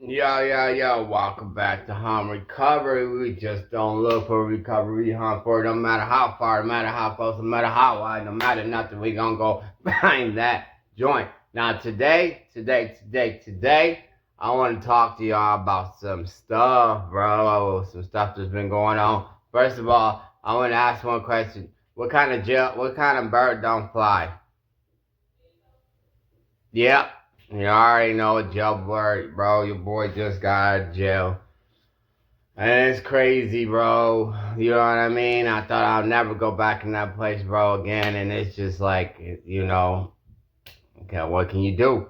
Yo, welcome back to Home Recovery. We just don't look for recovery, hunt for it. No matter how far, no matter how close, no matter how wide, no matter nothing, we gonna go find that joint. Now today, I want to talk to y'all about some stuff, bro. Some stuff that's been going on. First of all, I want to ask one question. What kind of bird don't fly? Yep. You already know a jailbird, bro. Your boy just got out of jail. And it's crazy, bro. You know what I mean? I thought I'll never go back in that place, bro, again. And it's just like, okay, what can you do?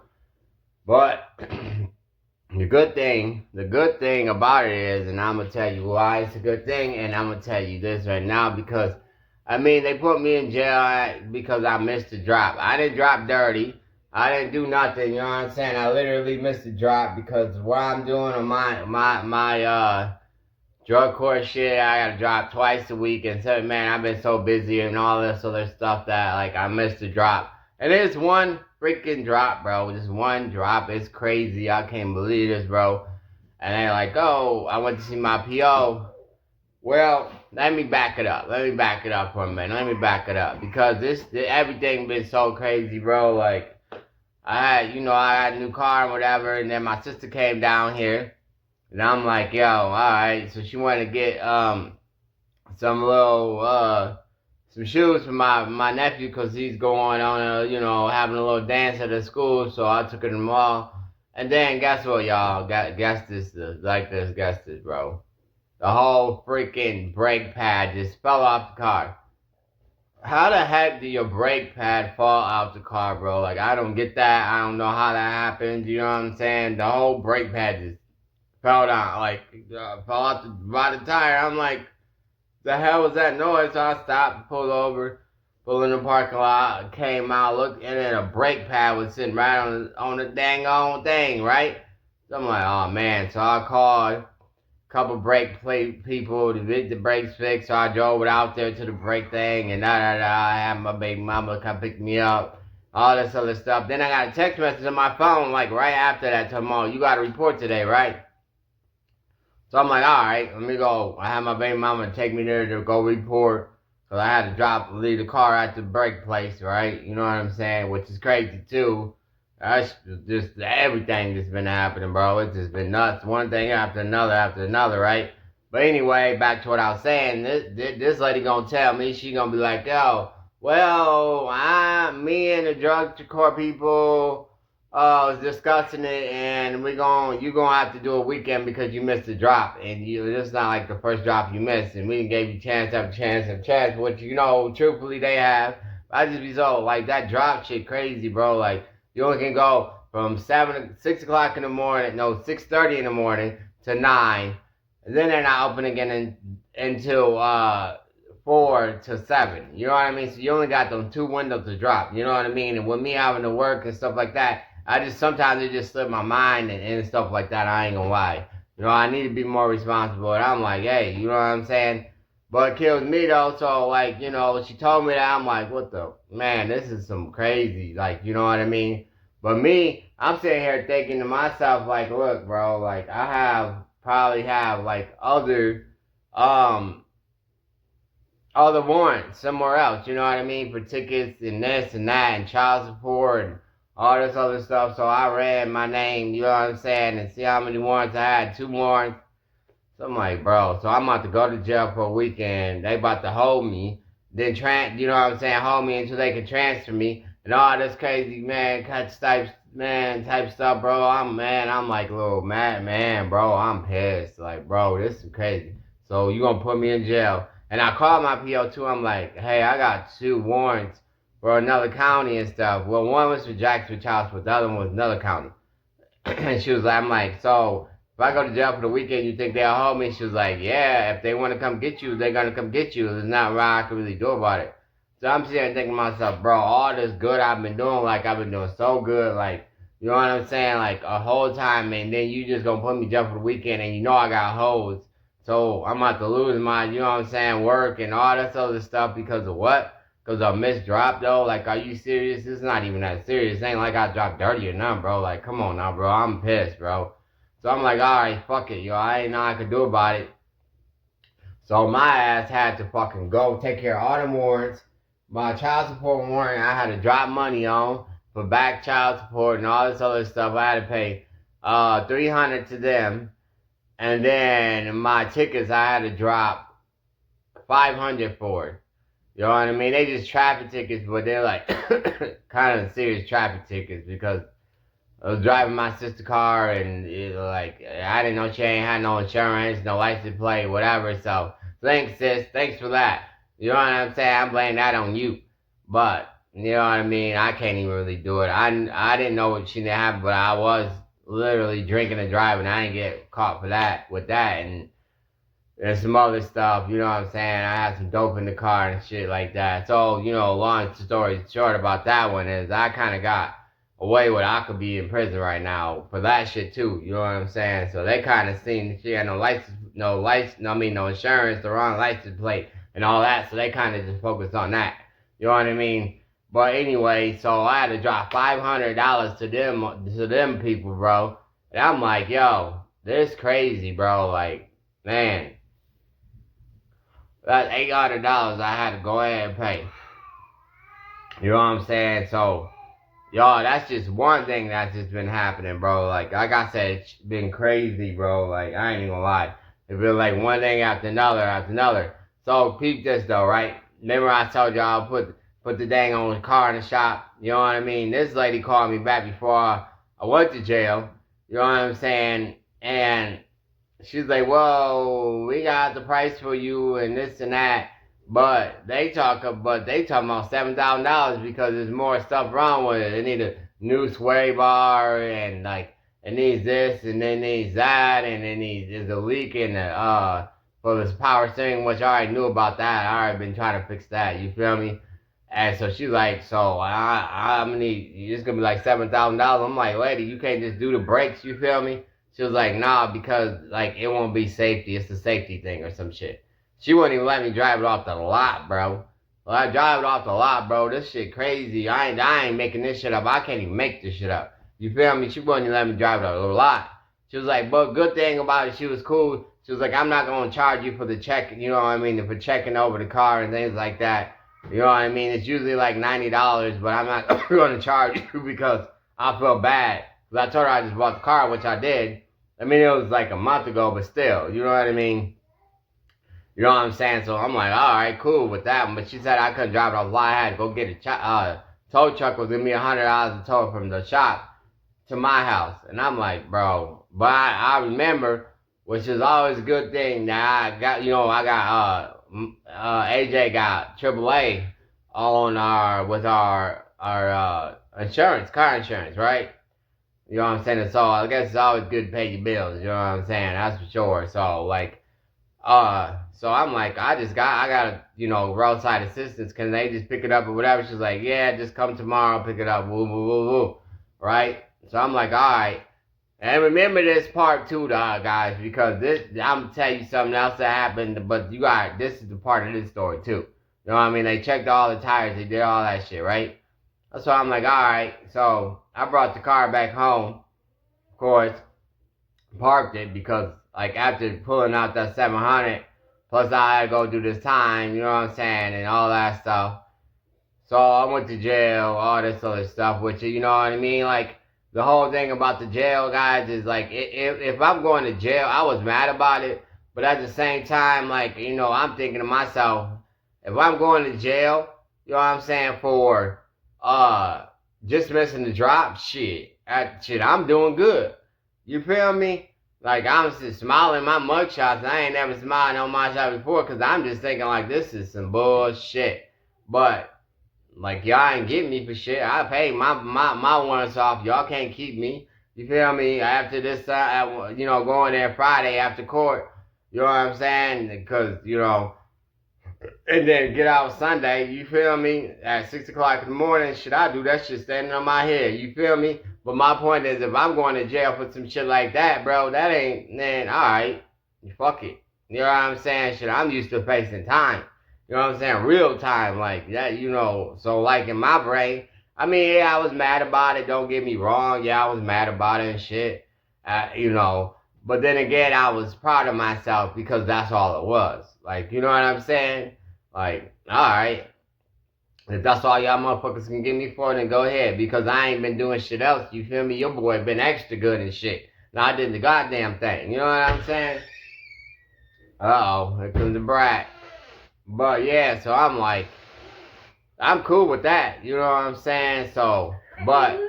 But the good thing about it is, and I'm gonna tell you why it's a good thing, and I'm gonna tell you this right now because, I mean, they put me in jail because I missed a drop. I didn't drop dirty. I didn't do nothing. You know what I'm saying? I literally missed a drop because what I'm doing on my drug court shit, I gotta drop twice a week, and so man, I've been so busy and all this other stuff that like I missed a drop. And it's one freaking drop, bro. Just one drop. It's crazy. I can't believe this, bro. And they're like, oh, I went to see my PO. Well, let me back it up. Let me back it up for a minute. Let me back it up because everything been so crazy, bro. Like I had a new car and whatever, and then my sister came down here. And I'm like, yo, alright. So she wanted to get some little some shoes for my nephew because he's going on having a little dance at the school. So I took her to the mall. And then guess what, y'all? Guess this, bro. The whole freaking brake pad just fell off the car. How the heck do your brake pad fall out the car, bro? Like I don't get that. I don't know how that happened. You know what I'm saying? The whole brake pad just fell down, fell out by the tire. I'm like, the hell was that noise? So I stopped, pulled over, pulled in the parking lot, came out, looked, and then a brake pad was sitting right on the dang on thing, right? So I'm like, oh man. So I called a couple brake plate people to get the brakes fixed. So I drove it out there to the brake thing, and I had my baby mama come pick me up. All this other stuff. Then I got a text message on my phone, like right after that, tomorrow. You got a report today, right? So I'm like, all right, let me go. I had my baby mama take me there to go report. So I had to leave the car at the brake place, right? You know what I'm saying? Which is crazy too. That's just everything that's been happening, bro. It's just been nuts. One thing after another, right? But anyway, back to what I was saying. This lady gonna tell me, she gonna be like, yo, well, me and the drug court people was discussing it, and you gonna have to do a weekend because you missed a drop, and it's not like the first drop you missed, and we gave you chance after chance after chance, which truthfully they have. I just be so like that drop shit crazy, bro. Like you only can go from 6 o'clock in the morning, no 6:30 in the morning to 9, and then they're not open again until 4 to 7. You know what I mean? So you only got them 2 windows to drop. You know what I mean? And with me having to work and stuff like that, I just sometimes it just slip my mind and stuff like that. I ain't gonna lie. I need to be more responsible. And I'm like, hey, you know what I'm saying? But it kills me though. So like, she told me that. I'm like, what the man? This is some crazy. Like, you know what I mean? But me, I'm sitting here thinking to myself, like, look, bro, like probably have like um other warrants somewhere else. You know what I mean? For tickets and this and that and child support and all this other stuff. So I ran my name, you know what I'm saying, and see how many warrants I had. 2 warrants. So I'm like, bro, so I'm about to go to jail for a weekend. They about to hold me. Then, you know what I'm saying, hold me until they can transfer me. And all this crazy, man, type stuff, bro. I'm like, little mad man, bro. I'm pissed. Like, bro, this is crazy. So you gonna put me in jail. And I called my PO too. I'm like, hey, I got 2 warrants for another county and stuff. Well, one was for Jacksonville Child Support, the other one was another county. And she was like, I'm like, so if I go to jail for the weekend, you think they'll hold me? She was like, yeah, if they want to come get you, they're going to come get you. There's not what I can really do about it. So I'm sitting there thinking to myself, bro, all this good I've been doing, like I've been doing so good, like, you know what I'm saying, like a whole time, and then you just going to put me in jail for the weekend, and I got hoes. So I'm about to lose my, you know what I'm saying, work and all this other stuff because of what? Because I missed drop though. Like, are you serious? It's not even that serious. It ain't like I dropped dirty or nothing, bro. Like, come on now, bro. I'm pissed, bro. So I'm like, alright, fuck it, yo, I ain't know I could do about it. So my ass had to fucking go take care of all them warrants. My child support warrant, I had to drop money on for back child support and all this other stuff. I had to pay $300 to them, and then my tickets I had to drop $500 for it. You know what I mean? They just traffic tickets, but they're like kind of serious traffic tickets because I was driving my sister's car and like I didn't know she ain't had no insurance, no license plate, whatever. So thanks, sis. Thanks for that. You know what I'm saying? I'm blaming that on you. But you know what I mean? I can't even really do it. I didn't know what she didn't have, but I was literally drinking and driving. I didn't get caught for that with that and there's some other stuff, you know what I'm saying? I had some dope in the car and shit like that. So, you know, long story short about that one is I kind of got away with I could be in prison right now for that shit too, you know what I'm saying? So they kind of seen she had no insurance, the wrong license plate and all that. So they kind of just focused on that, you know what I mean? But anyway, so I had to drop $500 to them people, bro. And I'm like, yo, this crazy, bro. Like, man. That's $800 I had to go ahead and pay. You know what I'm saying? So, y'all, that's just one thing that's just been happening, bro. Like I said, it's been crazy, bro. Like, I ain't even gonna lie. It's been like one thing after another after another. So, peep this though, right? Remember I told y'all put the dang on the car in the shop? You know what I mean? This lady called me back before I went to jail. You know what I'm saying? And she's like, well, we got the price for you and this and that, but they talking about $7,000 because there's more stuff wrong with it. They need a new sway bar and like it needs this and it needs that and there's a leak in the for this power steering, which I already knew about that. I already been trying to fix that. You feel me? And so she's like, so I'm gonna need it's gonna be like $7,000. I'm like, lady, you can't just do the brakes. You feel me? She was like, nah, because like it won't be safety. It's a safety thing or some shit. She wouldn't even let me drive it off the lot, bro. Well, I drive it off the lot, bro. This shit crazy. I ain't making this shit up. I can't even make this shit up. You feel me? She wouldn't even let me drive it off the lot. She was like, but good thing about it, she was cool. She was like, I'm not gonna charge you for the check, you know what I mean, for checking over the car and things like that. You know what I mean? It's usually like $90, but I'm not gonna charge you because I feel bad. Because I told her I just bought the car, which I did. I mean, it was like a month ago, but still, you know what I mean? You know what I'm saying? So I'm like, all right, cool with that. But she said I couldn't drive it off the lot. I had to go get a tow truck was giving me $100 to tow it from the shop to my house. And I'm like, bro. But I remember, which is always a good thing, that I got, AJ got AAA with our insurance, car insurance, right? You know what I'm saying? So I guess it's always good to pay your bills. You know what I'm saying? That's for sure. So like, so I'm like, I got roadside assistance. Can they just pick it up or whatever? She's like, yeah, just come tomorrow, pick it up. Woo, woo, woo, woo. Right? So I'm like, all right. And remember this part too, guys, because I'm gonna tell you something else that happened. But this is the part of this story too. You know what I mean? They checked all the tires. They did all that shit, right? So I'm like, all right. So I brought the car back home, of course, parked it because, like, after pulling out that 700, plus I had to go do this time, you know what I'm saying, and all that stuff. So I went to jail, all this other stuff, which, you know what I mean? Like, the whole thing about the jail, guys, is like, if I'm going to jail, I was mad about it, but at the same time, like, I'm thinking to myself, if I'm going to jail, you know what I'm saying, for just missing the drop, I'm doing good. You feel me? Like, I'm just smiling my mugshots. I ain't never smiled on my shot before because I'm just thinking, like, this is some bullshit. But, like, y'all ain't getting me for shit. I paid my warrants off. Y'all can't keep me. You feel me? After this, going there Friday after court. You know what I'm saying? Because, and then get out Sunday, you feel me? At 6 o'clock in the morning, should I do that shit standing on my head? You feel me? But my point is, if I'm going to jail for some shit like that, bro, that ain't, man, alright. Fuck it. You know what I'm saying? Shit, I'm used to facing time. You know what I'm saying? Real time, like that, So, like, in my brain, I mean, yeah, I was mad about it. Don't get me wrong. Yeah, I was mad about it and shit. you know. But then again, I was proud of myself because that's all it was. Like, you know what I'm saying? Like, all right, if that's all y'all motherfuckers can get me for, then go ahead. Because I ain't been doing shit else. You feel me? Your boy been extra good and shit. Now I did the goddamn thing. You know what I'm saying? Uh-oh, here comes the brat. But yeah, so I'm like, I'm cool with that. You know what I'm saying? So, but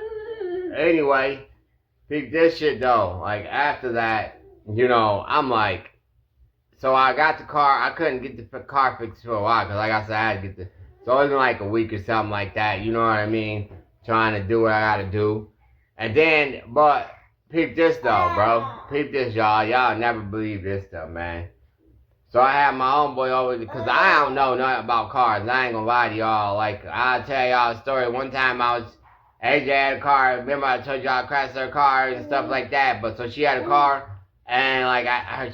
anyway, peep this shit though. Like after that, you know, I'm like, so I got the car. I couldn't get the car fixed for a while because, like I said, I had to get the. So it was like a week or something like that. You know what I mean? Trying to do what I gotta do, and then, but peep this though, bro. Peep this, y'all. Y'all never believe this stuff, man. So I had my homeboy over because I don't know nothing about cars. I ain't gonna lie to y'all. Like I'll tell y'all a story. One time I was AJ had a car. Remember I told y'all I crashed her car and stuff like that. But so she had a car and like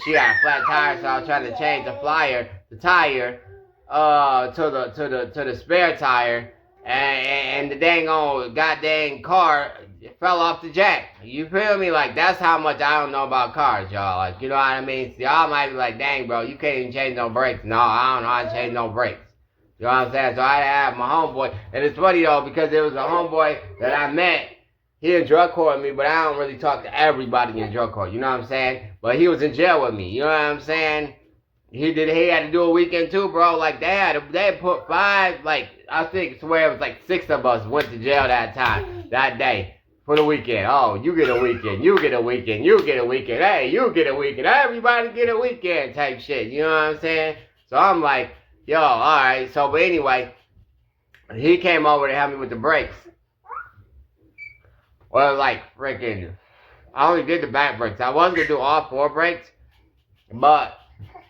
she had a flat tire, so I was trying to change the tire, to the spare tire, and the dang old goddamn car fell off the jack. You feel me? Like that's how much I don't know about cars, y'all. Like you know what I mean? So y'all might be like, dang, bro, you can't even change no brakes. No, I don't know how to change no brakes. You know what I'm saying? So I had to have my homeboy, and it's funny though because it was a homeboy that I met. He in drug court with me, but I don't really talk to everybody in drug court. You know what I'm saying? But he was in jail with me. You know what I'm saying? He had to do a weekend too, bro. Like they put 5, like I think swear it was like 6 of us went to jail that day for the weekend. Oh, you get a weekend, you get a weekend, you get a weekend. Hey, you get a weekend. Everybody get a weekend type shit. You know what I'm saying? So I'm like, yo, all right. So but anyway, he came over to help me with the brakes. Well, like freaking, I only did the back brakes. I was gonna do all 4 brakes, but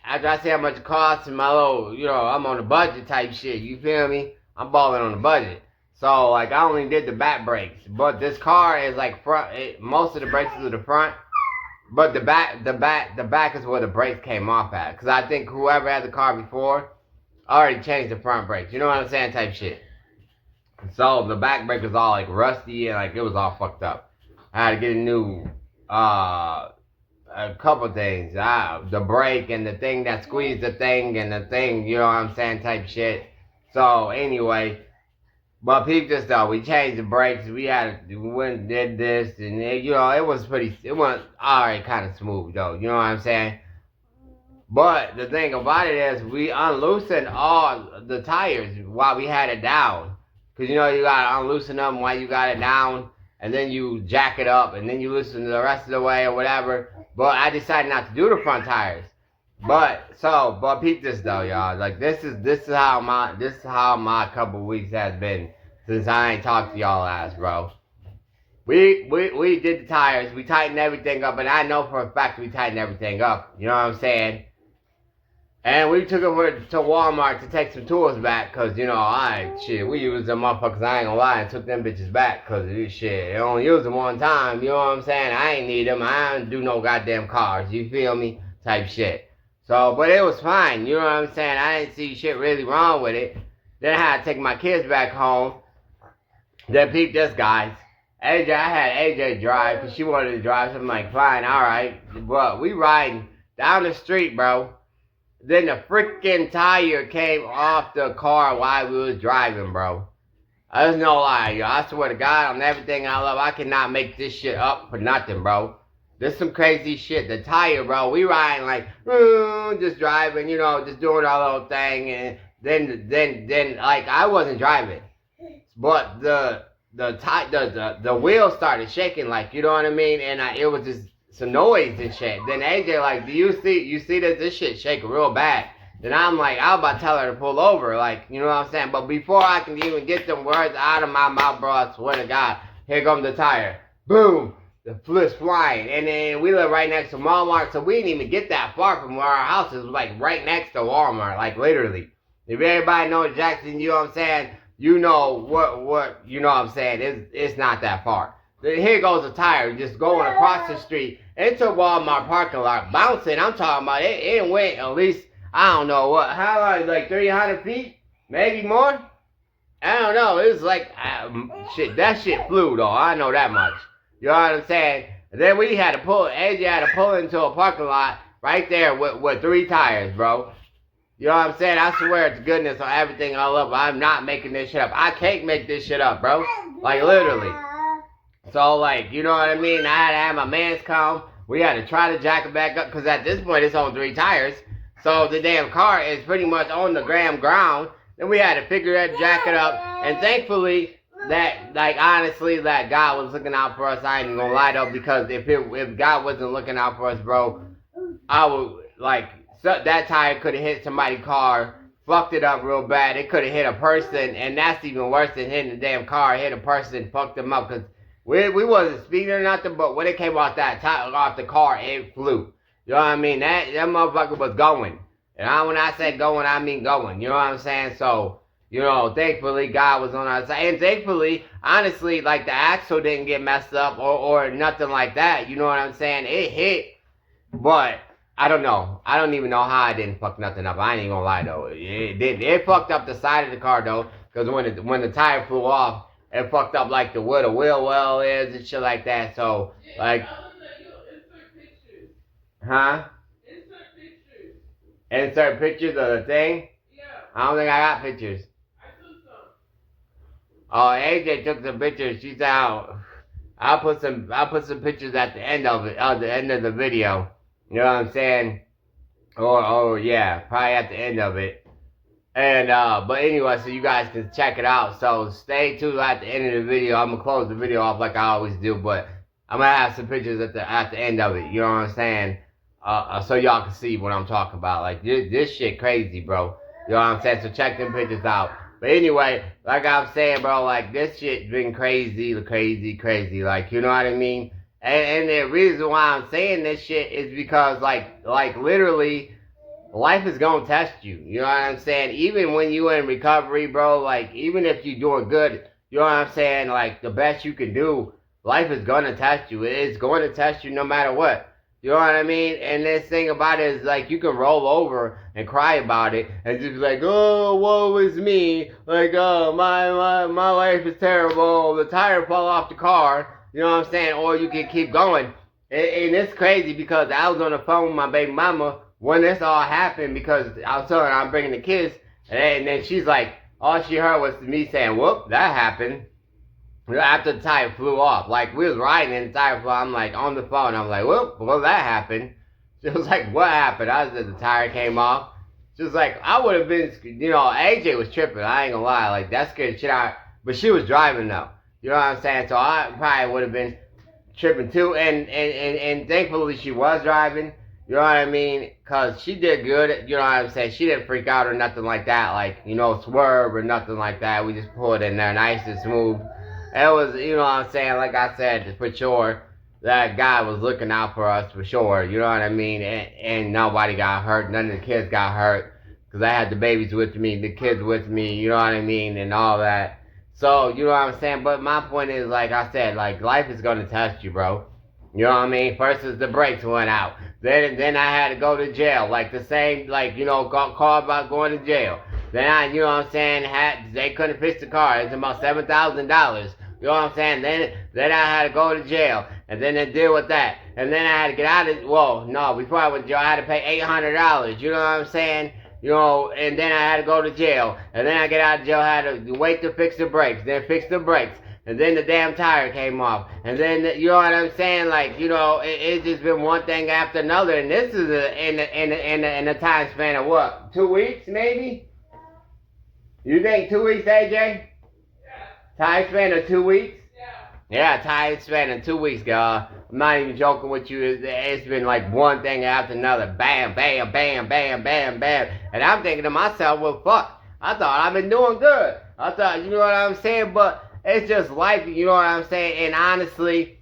after I see how much it costs and my little, you know, I'm on the budget type shit. You feel me? I'm balling on the budget. So like I only did the back brakes, but this car is like front. Most of the brakes is to the front, but the back is where the brakes came off at. Cause I think whoever had the car before already changed the front brakes. You know what I'm saying? Type shit. So the back brake was all like rusty and like it was all fucked up. I had to get a new a couple things. The brake and the thing that squeezed the thing and the thing, you know what I'm saying, type shit. So anyway, but peep this though, we changed the brakes. We went and did this and it, you know, it went alright kind of smooth though. You know what I'm saying? But the thing about it is we unloosened all the tires while we had it down. Cause you know you gotta unloosen them while you got it down, and then you jack it up, and then you loosen the rest of the way or whatever. But I decided not to do the front tires. But peep this though, y'all. Like this is how my couple weeks has been since I ain't talked to y'all last, bro. We did the tires, we tightened everything up, and I know for a fact we tightened everything up. You know what I'm saying? And we took it to Walmart to take some tools back, cause you know, we used them motherfuckers, I ain't gonna lie, and took them bitches back, cause this shit, they only use them one time, you know what I'm saying? I ain't need them, I don't do no goddamn cars, you feel me? Type shit. So, but it was fine, you know what I'm saying? I didn't see shit really wrong with it. Then I had to take my kids back home. Then peep this, guys. I had AJ drive, cause she wanted to drive, so I'm like, fine, alright. But we riding down the street, bro. Then the freaking tire came off the car while we was driving, bro. There's no lie, yo. I swear to God, on everything I love, I cannot make this shit up for nothing, bro. This some crazy shit. The tire, bro, we riding like, just driving, you know, just doing our little thing, and then, like, I wasn't driving, but the wheel started shaking, like, you know what I mean, and it was just some noise and shit. Then AJ like, do you see that this shit shaking real bad? Then I'm like, I was about to tell her to pull over, like, you know what I'm saying? But before I can even get them words out of my mouth, bro, I swear to God, here comes the tire. Boom! The flip's flying. And then we live right next to Walmart, so we didn't even get that far from where our house is. It was like right next to Walmart, like literally. If everybody knows Jackson, you know what I'm saying? You know what you know what I'm saying? It's not that far. Then here goes a tire just going across the street into Walmart parking lot, bouncing. I'm talking about it went at least, I don't know what, how long, like 300 feet? Maybe more? I don't know. It was like, shit, that shit flew though. I know that much. You know what I'm saying? And then we had to pull, AJ had to pull into a parking lot right there with 3 tires, bro. You know what I'm saying? I swear to goodness on everything I love. I'm not making this shit up. I can't make this shit up, bro. Like, literally. So, like, you know what I mean? I had to have my mans come. We had to try to jack it back up because at this point it's on 3 tires. So the damn car is pretty much on the ground. Then we had to figure that jack it up. And thankfully, that, like, honestly, that God was looking out for us. I ain't even gonna lie though, because if God wasn't looking out for us, bro, I would, like, so that tire could have hit somebody's car, fucked it up real bad. It could have hit a person, and that's even worse than hitting the damn car. Hit a person, fucked them up, because we wasn't speeding or nothing, but when it came off that tire, off the car, it flew. You know what I mean? That motherfucker was going. And when I say going, I mean going. You know what I'm saying? So, you know, thankfully, God was on our side. And thankfully, honestly, like, the axle didn't get messed up or nothing like that. You know what I'm saying? It hit, but I don't know. I don't even know how I didn't fuck nothing up. I ain't even gonna lie, though. It fucked up the side of the car, though, because when the tire flew off, it fucked up, like, where the wheel well is and shit like that. So, like... Huh? Insert pictures of the thing? Yeah. I don't think I got pictures. I took some. Oh, AJ took some pictures. She's out. I'll put some pictures at the end of it, at the end of the video. You know what I'm saying? Or yeah, probably at the end of it. And but anyway, so you guys can check it out. So stay tuned at the end of the video. I'm gonna close the video off like I always do, but I'm gonna have some pictures at the end of it. You know what I'm saying? So y'all can see what I'm talking about. Like, this shit crazy, bro. You know what I'm saying? So check them pictures out. But anyway, like I'm saying, bro, like, this shit been crazy. Like, you know what I mean? And the reason why I'm saying this shit is because, like literally, life is gonna test you. You know what I'm saying? Even when you in recovery, bro, like, even if you doing good, you know what I'm saying? Like, the best you can do, life is gonna test you. It's going to test you no matter what. You know what I mean? And this thing about it is, like, you can roll over and cry about it and just be like, oh, woe is me. Like, oh, my life is terrible. The tire fell off the car. You know what I'm saying? Or you can keep going. And it's crazy because I was on the phone with my baby mama when this all happened because I was telling her I'm bringing the kids. And then she's like, all she heard was me saying, whoop, that happened. After the tire flew off, like, we was riding and the tire flew off, I'm like, on the phone, I'm like, whoop, well, that happened. She was like, what happened? I said, the tire came off. She was like, I would have been, you know, AJ was tripping, I ain't gonna lie, like, that scared the shit out, but she was driving though, you know what I'm saying, so I probably would have been tripping too, and thankfully she was driving, you know what I mean, cause she did good, you know what I'm saying, she didn't freak out or nothing like that, like, you know, swerve or nothing like that, we just pulled in there nice and smooth. It was, you know what I'm saying, like I said, for sure, that guy was looking out for us, for sure, you know what I mean, and nobody got hurt, none of the kids got hurt, because I had the babies with me, the kids with me, you know what I mean, and all that, so, you know what I'm saying, but my point is, like I said, like, life is going to test you, bro, you know what I mean, first is the brakes went out, then I had to go to jail, like, the same, like, you know, call about going to jail, then I, you know what I'm saying, they couldn't fix the car, it's about $7,000, you know what I'm saying? Then I had to go to jail, and then they deal with that, and then I had to get out of. Well, no, before I went to jail, I had to pay $800. You know what I'm saying? You know, and then I had to go to jail, and then I get out of jail, I had to wait to fix the brakes, then fix the brakes, and then the damn tire came off, and then you know what I'm saying? Like, you know, it's just been one thing after another, and this is in a time span of what? 2 weeks, maybe? You think 2 weeks, AJ? Time span of 2 weeks? Yeah, time span of 2 weeks, girl. I'm not even joking with you. It's been like one thing after another. Bam, bam, bam, bam, bam, bam. And I'm thinking to myself, well, fuck. I thought I've been doing good. I thought, you know what I'm saying? But it's just life, you know what I'm saying? And honestly,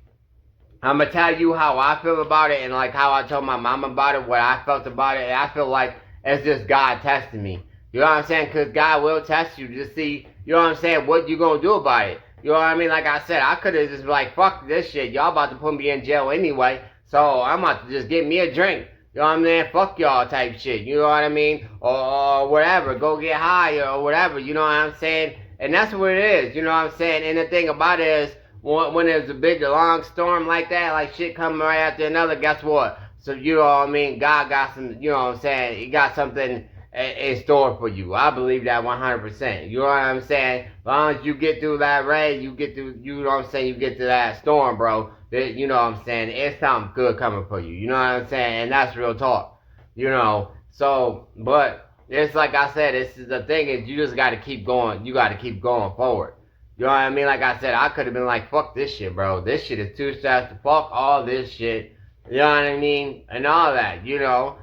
I'm going to tell you how I feel about it and like how I told my mom about it, what I felt about it. And I feel like it's just God testing me. You know what I'm saying? Because God will test you to see, you know what I'm saying, what you going to do about it. You know what I mean? Like I said, I could have just been like, fuck this shit. Y'all about to put me in jail anyway. So I'm about to just get me a drink. You know what I mean? Fuck y'all type shit. You know what I mean? Or whatever. Go get high or whatever. You know what I'm saying? And that's what it is. You know what I'm saying? And the thing about it is, when there's a big, long storm like that, like shit coming right after another, guess what? So, you know what I mean? God got some, you know what I'm saying? He got something in store for you. I believe that 100%. You know what I'm saying? As long as you get through that rain, you get through, you know what I'm saying? You get to that storm, bro. You know what I'm saying? It's something good coming for you. You know what I'm saying? And that's real talk. You know, so, but it's like I said, this is the thing is you just got to keep going. You got to keep going forward. You know what I mean? Like I said, I could have been like, fuck this shit, bro. This shit is too stressful. Fuck all this shit. You know what I mean? And all that, you know.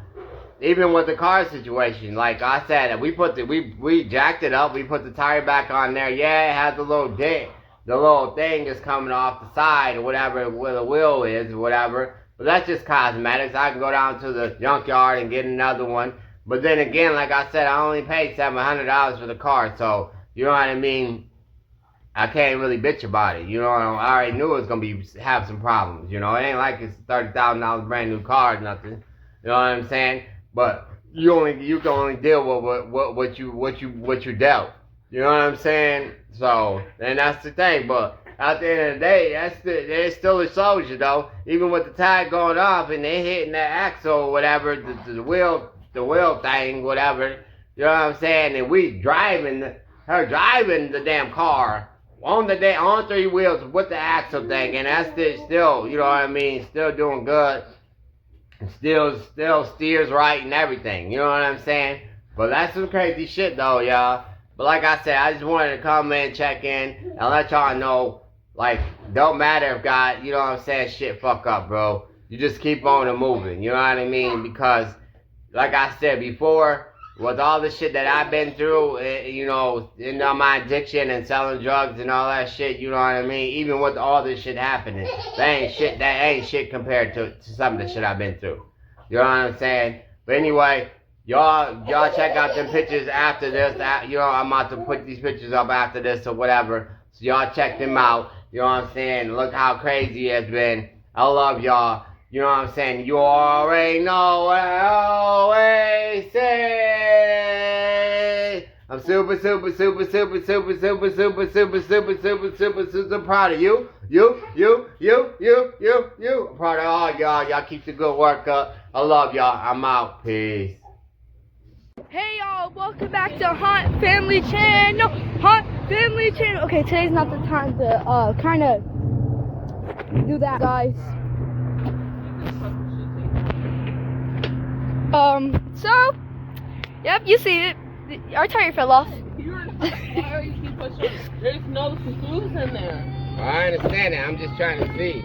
Even with the car situation, like I said, we jacked it up. We put the tire back on there. Yeah, it has a little dent. The little thing is coming off the side or whatever, where the wheel is or whatever. But that's just cosmetics. I can go down to the junkyard and get another one. But then again, like I said, I only paid $700 for the car, so you know what I mean. I can't really bitch about it. You know, I already knew it was gonna have some problems. You know, it ain't like it's $30,000 brand new car or nothing. You know what I'm saying? But you can only deal with what you dealt. You know what I'm saying? So, and that's the thing. But at the end of the day, it still shows you though. Even with the tire going off and they hitting that axle or whatever, the wheel thing, whatever. You know what I'm saying? And we driving the damn car on 3 wheels with the axle thing, and that's still, you know what I mean, still doing good. Still steers right and everything. You know what I'm saying? But that's some crazy shit though, y'all. But like I said, I just wanted to come in, check in, and let y'all know, like, don't matter if God, you know what I'm saying, shit fuck up, bro. You just keep on and moving. You know what I mean? Because, like I said before, with all the shit that I've been through, you know, my addiction and selling drugs and all that shit, you know what I mean? Even with all this shit happening, that ain't shit compared to some of the shit I've been through. You know what I'm saying? But anyway, y'all check out them pictures after this. You know, I'm about to put these pictures up after this or whatever. So y'all check them out. You know what I'm saying? Look how crazy it's been. I love y'all. You know what I'm saying? You already know what I always say. I'm super proud of you. You. I'm proud of all y'all. Y'all keep the good work up. I love y'all. I'm out. Peace. Hey y'all, welcome back to Hunt Family Channel. Hunt Family Channel. Okay, today's not the time to kind of do that, guys. So, yep, you see it. Our tire fell off. Why are you keep pushing? There's no screws in there. I understand that. I'm just trying to see.